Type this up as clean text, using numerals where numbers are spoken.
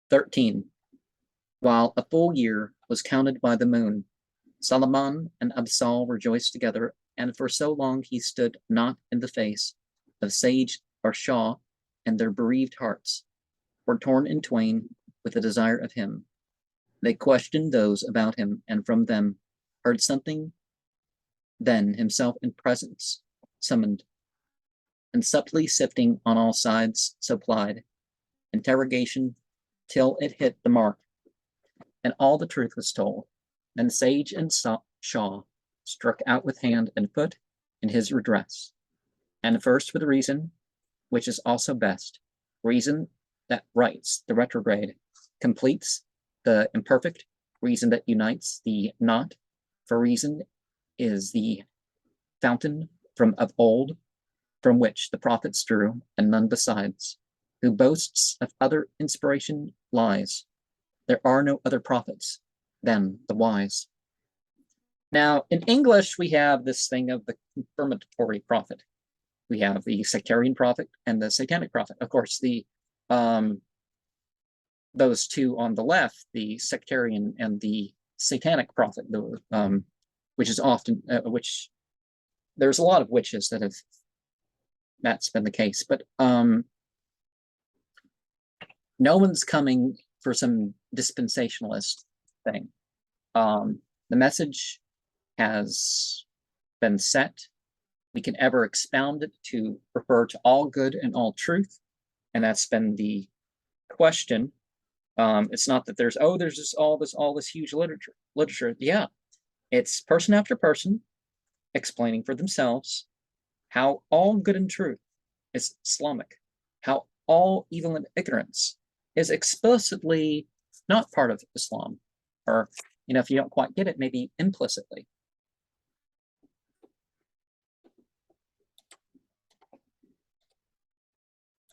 13. While a full year was counted by the moon, Salaman and Absal rejoiced together, and for so long he stood not in the face of sage or Shah, and their bereaved hearts were torn in twain with the desire of him. They questioned those about him, and from them heard something. Then himself in presence summoned, and subtly sifting on all sides, supplied interrogation till it hit the mark, and all the truth was told. Then sage and Shaw struck out with hand and foot in his redress, and first with reason, which is also best, reason that rights the retrograde, completes the imperfect, reason that unites the not, for reason is the fountain from of old, from which the prophets drew, and none besides, who boasts of other inspiration lies. There are no other prophets than the wise. Now, in English, we have this thing of the confirmatory prophet. We have the sectarian prophet and the satanic prophet. Of course, those two on the left, the sectarian and the satanic prophet, which is often, which there's a lot of witches that have, that's been the case, but no one's coming for some dispensationalist thing. The message has been set. We can ever expound it to refer to all good and all truth, and that's been the question. It's not that there's just all this huge literature. Yeah, it's person after person explaining for themselves how all good and truth is Islamic, how all evil and ignorance is explicitly not part of Islam, or if you don't quite get it, maybe implicitly.